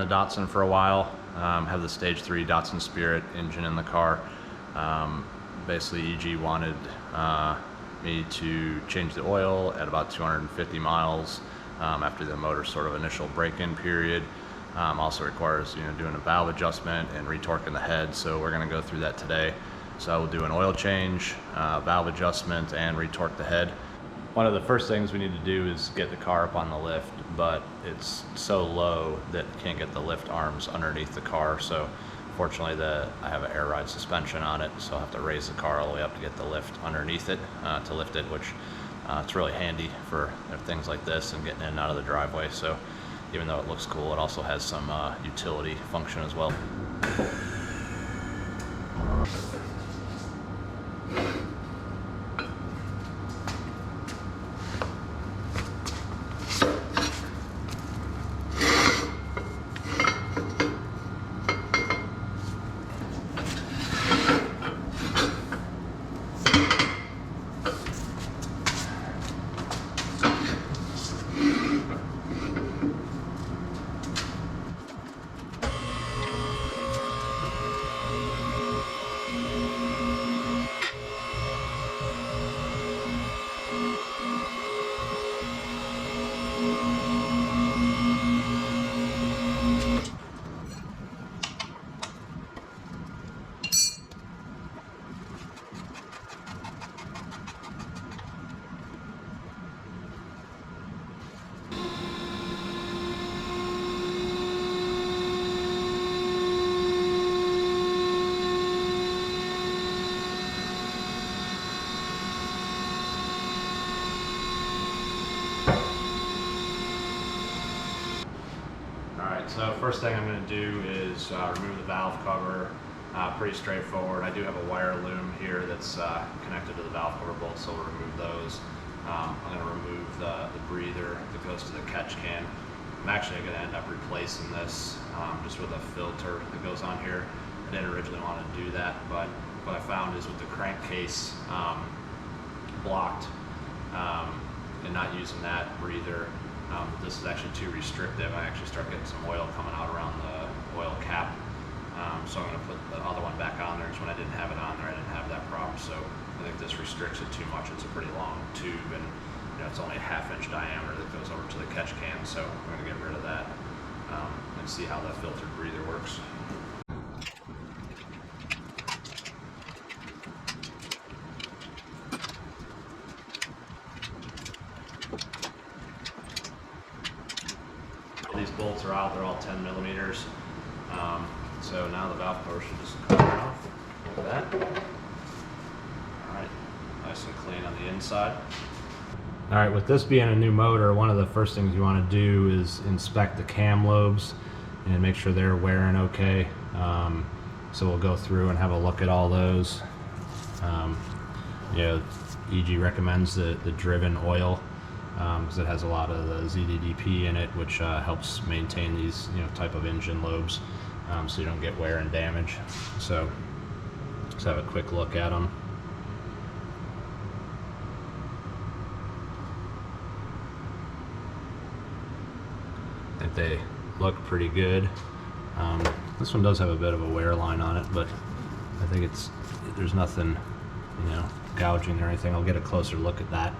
Datsun for a while. Have the stage 3 Datsun Spirit engine in the car. Basically, EG wanted me to change the oil at about 250 miles after the motor's sort of initial break-in period. Also requires doing a valve adjustment and retorquing the head, so we're going to go through that today. So I will do an oil change, valve adjustment, and retorque the head. One of the first things we need to do is get the car up on the lift, but it's so low that you can't get the lift arms underneath the car. So fortunately I have an air ride suspension on it, so I'll have to raise the car all the way up to get the lift underneath it to lift it, which it's really handy for things like this and getting in and out of the driveway. So even though it looks cool, it also has some utility function as well. So first thing I'm going to do is remove the valve cover. Pretty straightforward. I do have a wire loom here that's connected to the valve cover bolts, so we'll remove those. I'm going to remove the breather that goes to the catch can. I'm actually going to end up replacing this just with a filter that goes on here. I didn't originally want to do that, but what I found is with the crankcase blocked and not using that breather, this is actually too restrictive. I actually start getting some oil coming out around the oil cap. So I'm going to put the other one back on there, because when I didn't have it on there, I didn't have that problem. So I think this restricts it too much. It's a pretty long tube, and it's only a 1/2 inch diameter that goes over to the catch can. So I'm going to get rid of that and see how that filtered breather works. These bolts are out, they're all 10 millimeters. So now the valve cover should just come off like that. Alright, nice and clean on the inside. Alright, with this being a new motor, one of the first things you want to do is inspect the cam lobes and make sure they're wearing okay. So we'll go through and have a look at all those. EG recommends the driven oil, because it has a lot of the ZDDP in it, which helps maintain these type of engine lobes, so you don't get wear and damage. So let's have a quick look at them. I think they look pretty good. This one does have a bit of a wear line on it, but I think there's nothing gouging or anything. I'll get a closer look at that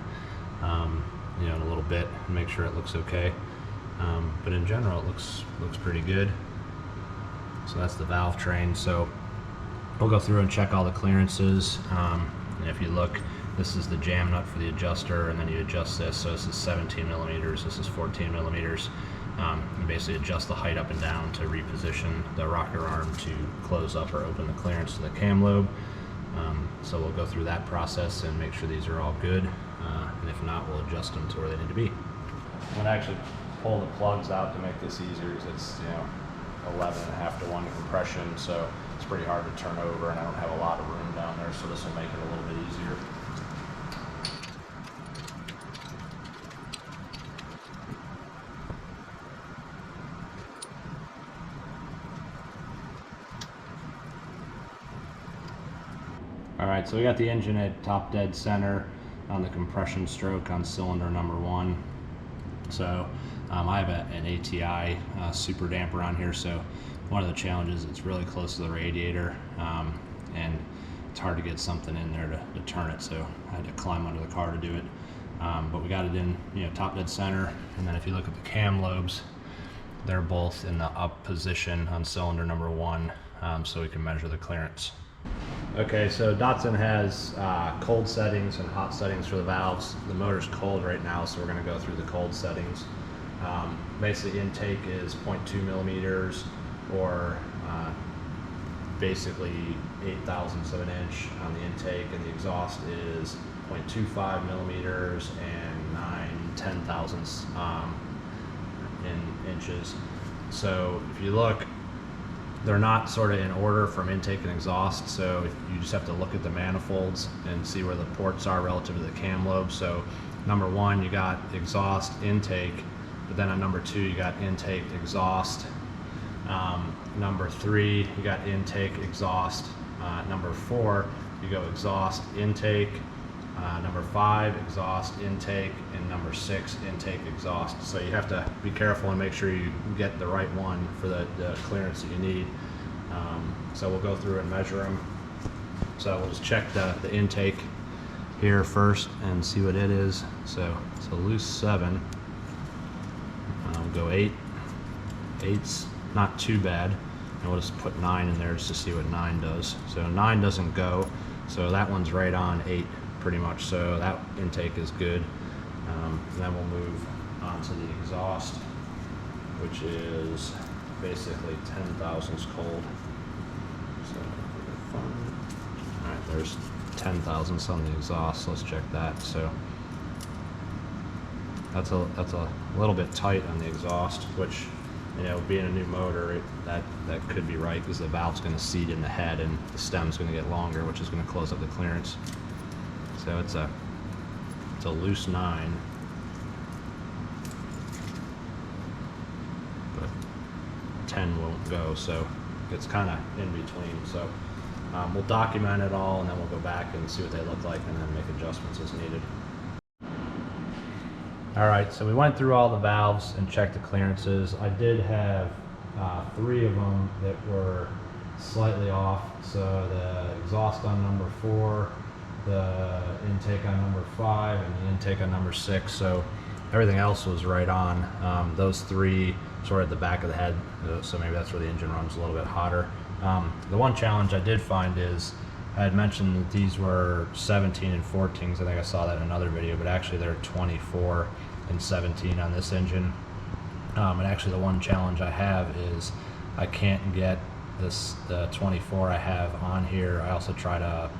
in a little bit and make sure it looks okay. But in general, it looks pretty good. So that's the valve train. So we'll go through and check all the clearances. And if you look, this is the jam nut for the adjuster, and then you adjust this. So this is 17 millimeters, this is 14 millimeters. You basically adjust the height up and down to reposition the rocker arm to close up or open the clearance to the cam lobe. So we'll go through that process and make sure these are all good. And if not, we'll adjust them to where they need to be. I'm going to actually pull the plugs out to make this easier, because it's 11.5 to 1 compression, so it's pretty hard to turn over, and I don't have a lot of room down there, so this will make it a little bit easier. Alright, so we got the engine at top dead center on the compression stroke on cylinder number 1. So I have an ATI super damper on here, so one of the challenges, it's really close to the radiator, and it's hard to get something in there to turn it, so I had to climb under the car to do it. But we got it in, top dead center, and then if you look at the cam lobes, they're both in the up position on cylinder number 1, so we can measure the clearance. Okay, so Datsun has cold settings and hot settings for the valves. The motor's cold right now, so we're going to go through the cold settings. Basically, intake is 0.2 millimeters, or basically 8/1000ths of an inch on the intake, and the exhaust is 0.25 millimeters and 9/10,000ths in inches. So if you look, they're not sort of in order from intake and exhaust, so you just have to look at the manifolds and see where the ports are relative to the cam lobe. So number 1, you got exhaust, intake, but then on number 2 you got intake, exhaust. Number 3 you got intake, exhaust. Number 4 you go exhaust, intake. Number 5 exhaust, intake, and number 6 intake, exhaust. So you have to be careful and make sure you get the right one for the clearance that you need. So we'll go through and measure them. So we'll just check the intake here first and see what it is. So it's a loose 7. We'll go 8. 8's not too bad, and we'll just put 9 in there just to see what 9 does. So 9 doesn't go, so that one's right on 8 pretty much, so that intake is good. Then we'll move on to the exhaust, which is basically 10/1000ths cold. So alright, there's 10/1000ths on the exhaust, so let's check that. So that's a little bit tight on the exhaust, which, being a new motor, that could be right, because the valve's going to seat in the head and the stem's going to get longer, which is going to close up the clearance. So it's a loose 9, but 10 won't go, so it's kind of in between. So we'll document it all, and then we'll go back and see what they look like, and then make adjustments as needed. Alright, so we went through all the valves and checked the clearances. I did have 3 of them that were slightly off. So the exhaust on number 4, the intake on number 5, and the intake on number 6. So everything else was right on. Those 3 sort of at the back of the head, so maybe that's where the engine runs a little bit hotter. The one challenge I did find is, I had mentioned that these were 17 and 14s. I think I saw that in another video, but actually they're 24 and 17 on this engine. And actually the one challenge I have is I can't get the 24 I have on here. I also tried a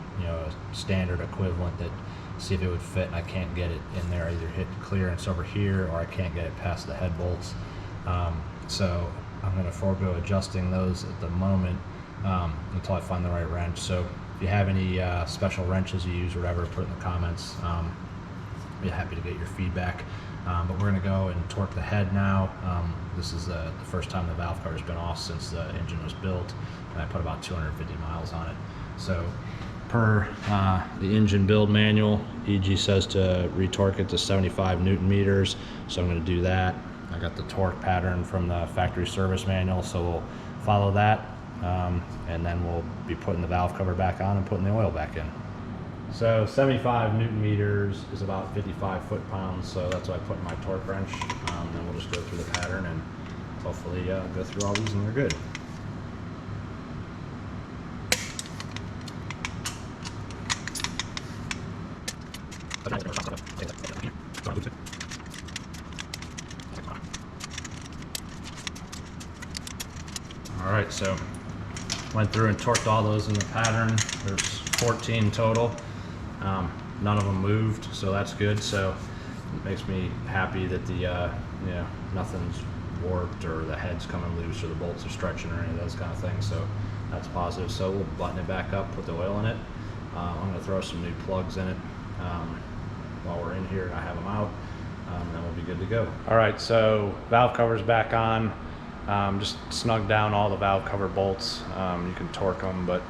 standard equivalent that see if it would fit, and I can't get it in there. I either hit clearance over here, or I can't get it past the head bolts. So I'm going to forego adjusting those at the moment until I find the right wrench. So if you have any special wrenches you use or whatever, put it in the comments. I'd be happy to get your feedback. But we're going to go and torque the head now. This is the first time the valve cover's been off since the engine was built, and I put about 250 miles on it. So per the engine build manual, EG says to retorque it to 75 Newton meters, so I'm going to do that. I got the torque pattern from the factory service manual, so we'll follow that, and then we'll be putting the valve cover back on and putting the oil back in. So 75 Newton meters is about 55 foot-pounds, so that's what I put in my torque wrench. Then we'll just go through the pattern and hopefully go through all these and they're good. Alright, so went through and torqued all those in the pattern. There's 14 total. None of them moved, so that's good. So it makes me happy that the nothing's warped or the head's coming loose or the bolts are stretching or any of those kind of things. So that's positive. So we'll button it back up, put the oil in it. I'm going to throw some new plugs in it while we're in here and I have them out. And then we'll be good to go. All right, so valve cover's back on. Just snug down all the valve cover bolts. You can torque them, but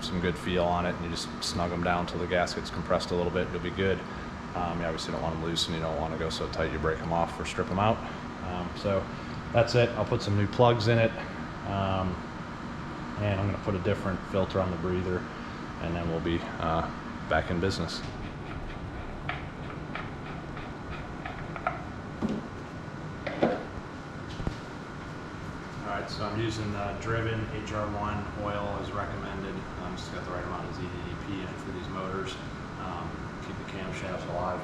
some good feel on it, and you just snug them down till the gasket's compressed a little bit, you'll be good. You obviously don't want them loose, and you don't want to go so tight you break them off or strip them out. So that's it. I'll put some new plugs in it, and I'm going to put a different filter on the breather, and then we'll be back in business. Alright, so I'm using Driven HR1 oil as recommended. It's got the right amount of ZDDP in it for these motors. Keep the camshafts alive.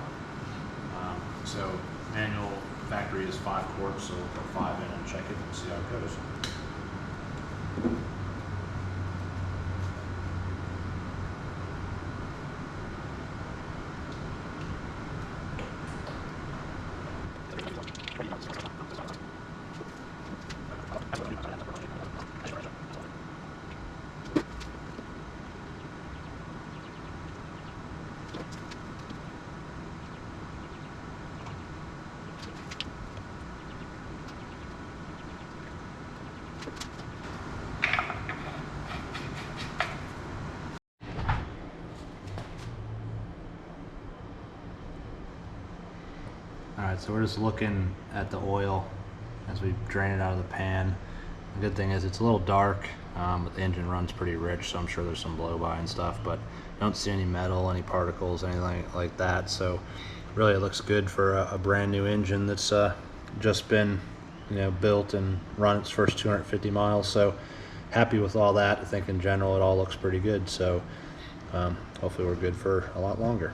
So manual factory is 5 quarts, so we'll put 5 in and check it and see how it goes. Alright, so we're just looking at the oil as we drain it out of the pan. The good thing is it's a little dark, but the engine runs pretty rich, so I'm sure there's some blow by and stuff, but I don't see any metal, any particles, anything like that. So really it looks good for a brand new engine that's just been built and run its first 250 miles. So happy with all that. I think in general it all looks pretty good. So hopefully we're good for a lot longer.